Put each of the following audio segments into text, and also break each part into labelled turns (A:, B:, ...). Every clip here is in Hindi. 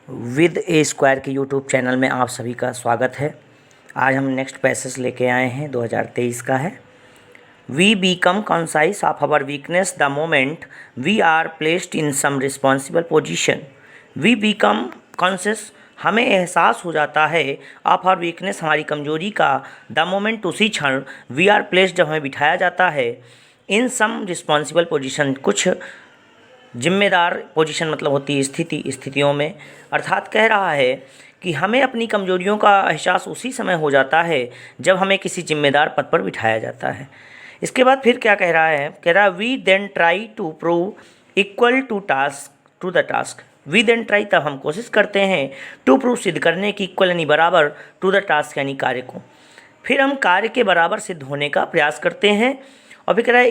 A: विद ए स्क्वायर के यूट्यूब चैनल में आप सभी का स्वागत है। आज हम नेक्स्ट पैसेज लेके आए हैं, 2023 का है। We become conscious of our weakness the moment we are placed in some responsible position. We become conscious, हमें एहसास हो जाता है, ऑफ आवर वीकनेस, हमारी कमजोरी का, द मोमेंट, उसी क्षण, वी आर प्लेस्ड, जब हमें बिठाया जाता है, इन सम रिस्पॉन्सिबल पोजीशन, कुछ जिम्मेदार पोजीशन मतलब होती है स्थितियों में। अर्थात कह रहा है कि हमें अपनी कमजोरियों का एहसास उसी समय हो जाता है जब हमें किसी जिम्मेदार पद पर बिठाया जाता है। इसके बाद फिर क्या कह रहा है, कह रहा है we then try to prove equal to the task. We then try, तब हम कोशिश करते हैं, टू प्रूव, सिद्ध करने की, इक्वल यानी बराबर, टू द टास्क यानी कार्य को, फिर हम कार्य के बराबर सिद्ध होने का प्रयास करते हैं। और फिर कह रहा है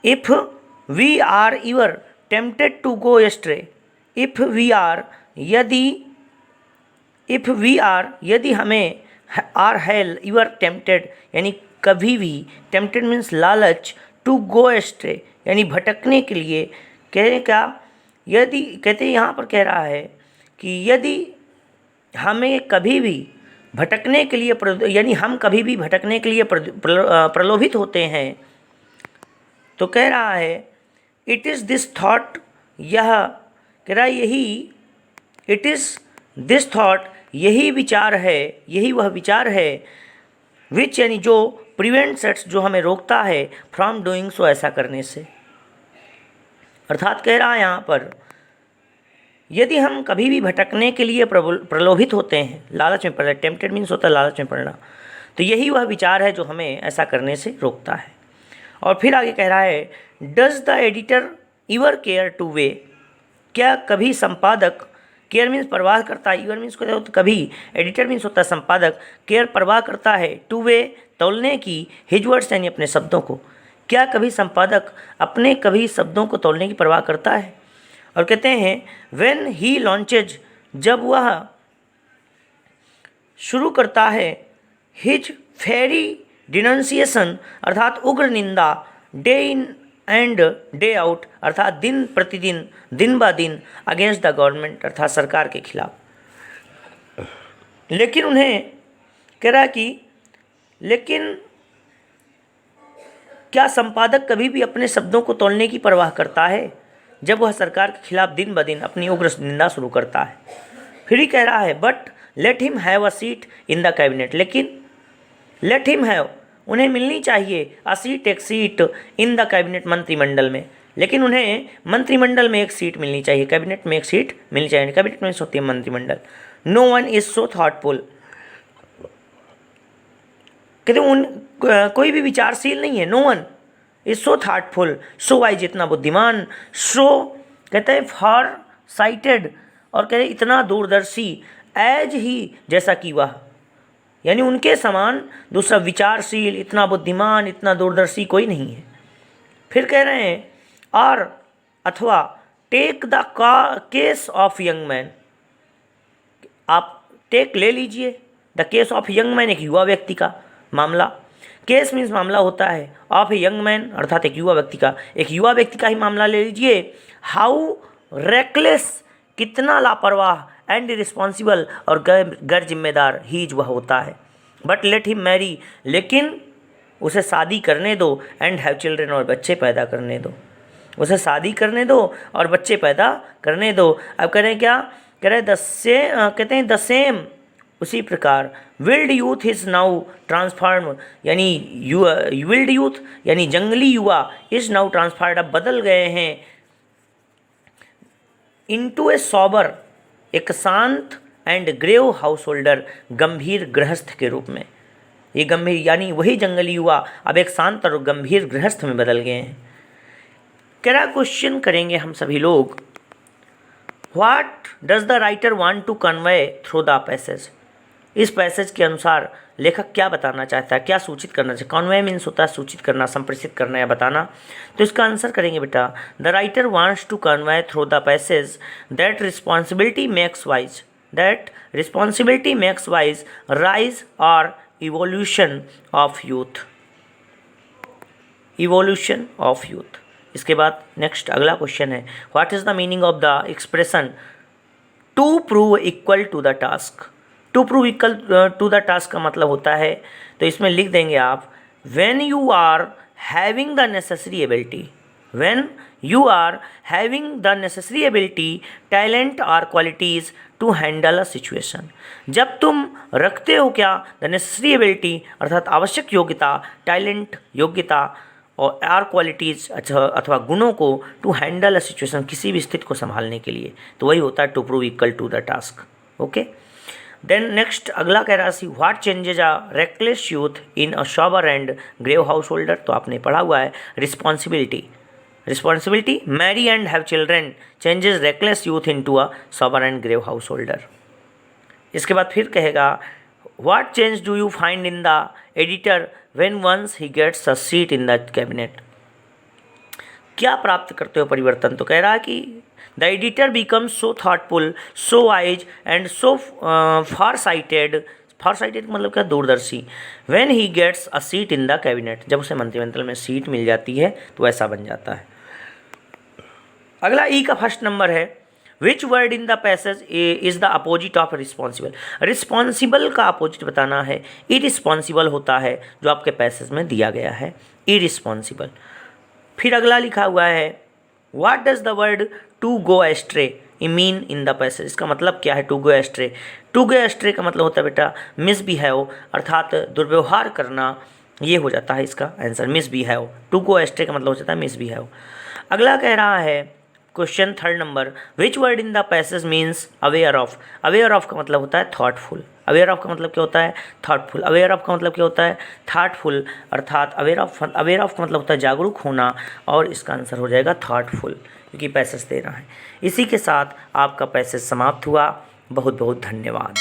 A: if we are ever tempted to go astray, यदि हमें आर हेल इवर टेम्पटेड यानी कभी भी, टेम्पटेड मीन्स लालच, टू गो एस्ट्रे यानी भटकने के लिए, कह क्या, यदि कहते यहाँ पर कह रहा है कि यदि हमें कभी भी भटकने के लिए, यानी हम कभी भी भटकने के लिए प्रलोभित होते हैं, तो कह रहा है इट इज़ दिस थॉट, यह कह रहा है यही, इट इज़ दिस थॉट, यही विचार है, यही वह विचार है, विच यानी जो, प्रिवेंट्स, जो हमें रोकता है, फ्रॉम डूइंग सो, ऐसा करने से। अर्थात कह रहा है यहाँ पर, यदि हम कभी भी भटकने के लिए प्रलोभित होते हैं, लालच में पड़ना, टेम्पटेड मीन्स होता है लालच में पड़ना, तो यही वह विचार है जो हमें ऐसा करने से रोकता है। और फिर आगे कह रहा है does the editor इवर care two way, क्या कभी संपादक, केयर मीन्स परवाह करता है, इवर मीन्स तो कभी, एडिटर मीन्स होता है संपादक, केयर परवाह करता है, टू वे तौलने की, हिज वर्ड्स यानी अपने शब्दों को, क्या कभी संपादक अपने कभी शब्दों को तौलने की परवाह करता है। और कहते हैं व्हेन ही लॉन्चेज, जब वह शुरू करता है, हिज फेरी डिनंसिएशन अर्थात उग्र निंदा, day in and day out अर्थात दिन प्रतिदिन, दिन ब दिन, अगेंस्ट द गवर्नमेंट अर्थात सरकार के खिलाफ। लेकिन उन्हें कह रहा कि लेकिन क्या संपादक कभी भी अपने शब्दों को तोड़ने की परवाह करता है जब वह सरकार के खिलाफ दिन ब दिन अपनी उग्र निंदा शुरू करता है। फिर ही कह रहा है but let him have a seat in the cabinet, लेकिन लेट हिम हैव, उन्हें मिलनी चाहिए, अ सीट, एक सीट, इन द कैबिनेट, मंत्रिमंडल में, लेकिन उन्हें मंत्रिमंडल में एक सीट मिलनी चाहिए, कैबिनेट में एक सीट मिलनी चाहिए, कैबिनेट में होती है मंत्रिमंडल। No one is so thoughtful, कहते कोई भी विचारशील नहीं है, no one is so thoughtful, so wise, इतना बुद्धिमान, सो कहते हैं फॉर साइटेड, और कहते हैं इतना दूरदर्शी, एज ही, जैसा कि वह, यानी उनके समान दूसरा विचारशील, इतना बुद्धिमान, इतना दूरदर्शी कोई नहीं है। फिर कह रहे हैं और अथवा take the case of young man, आप टेक ले लीजिए, the case of young man, एक युवा व्यक्ति का मामला, केस मीन्स मामला होता है, ऑफ ए यंग मैन अर्थात एक युवा व्यक्ति का ही मामला ले लीजिए। हाउ रेकलेस, कितना लापरवाह, एंड रिस्पॉन्सिबल और गैर जिम्मेदार ही वह होता है। बट लेट हिम मैरी, लेकिन उसे शादी करने दो, एंड हैव चिल्ड्रन, और बच्चे पैदा करने दो, उसे शादी करने दो और बच्चे पैदा करने दो। अब कह रहे हैं क्या, कह रहे हैं कहते हैं द सेम, उसी प्रकार, wild youth is now transform, यानी विल्ड यूथ यानी जंगली युवा, इज नाउ ट्रांसफॉर्ड, अब बदल गए हैं, इनटू ए सॉबर, एक शांत, एंड ग्रेव हाउस होल्डर, गंभीर गृहस्थ के रूप में। ये गंभीर यानी वही जंगली युवा अब एक शांत और गंभीर गृहस्थ में बदल गए हैं। क्या क्वेश्चन करेंगे हम सभी लोग, what does the writer want to convey through the passage, इस पैसेज के अनुसार लेखक क्या बताना चाहता है, क्या सूचित करना चाहिए। कॉन्वे मीन्स होता है सूचित करना, संप्रेषित करना या बताना। तो इसका आंसर करेंगे बेटा, the writer wants to convey through the passage that responsibility makes wise rise और इवोल्यूशन ऑफ यूथ, इसके बाद नेक्स्ट अगला क्वेश्चन है, what is the meaning of the expression to prove equal to the task. To prove equal to the task का मतलब होता है, तो इसमें लिख देंगे आप, when you are having the necessary ability, when you are having the necessary ability, talent और qualities to handle a situation. जब तुम रखते हो क्या, द नेसेसरी एबिलिटी अर्थात आवश्यक योग्यता, टैलेंट योग्यता और आर क्वालिटीज़ अथवा गुणों को, टू हैंडल अ सिचुएशन किसी भी स्थिति को संभालने के लिए, तो वही होता है to prove equal to the task. Okay, then next अगला कह रहा है, what changes a reckless youth in a sober and grave householder. तो आपने पढ़ा हुआ है responsibility marry and have children changes reckless youth into a sober and grave householder. इसके बाद फिर कहेगा, what change do you find in the editor when once he gets a seat in the cabinet. क्या प्राप्त करते हो परिवर्तन, तो कह रहा है कि the editor becomes so thoughtful, so wise and so far sighted मतलब क्या, दूरदर्शी, when he gets a seat in the cabinet, जब उसे मंत्रिमंडल में सीट मिल जाती है तो ऐसा बन जाता है। अगला ई का फर्स्ट नंबर है, which word in the passage is the opposite of responsible. Responsible का अपोजिट बताना है, इरिस्पॉन्सिबल होता है जो आपके पैसेज में दिया गया है, इरिस्पॉन्सिबल। फिर अगला लिखा हुआ है, what does the word to go astray mean in the passage. इसका मतलब क्या है to go astray. To go astray का मतलब होता है बेटा मिसबिहेव अर्थात दुर्व्यवहार करना, ये हो जाता है इसका answer, misbehave. To go astray का मतलब हो जाता है मिसबिहेव। अगला कह रहा है question third number, which word in the passage means aware of. Aware of का मतलब होता है थॉटफुल। अवेयर ऑफ का मतलब क्या होता है, थॉटफुल। अवेयर ऑफ का मतलब क्या होता है, थॉटफुल अर्थात अवेयर ऑफ का मतलब होता है जागरूक होना, और इसका आंसर हो जाएगा थॉटफुल, क्योंकि पैसेज देना है। इसी के साथ आपका पैसेज समाप्त हुआ। बहुत बहुत धन्यवाद।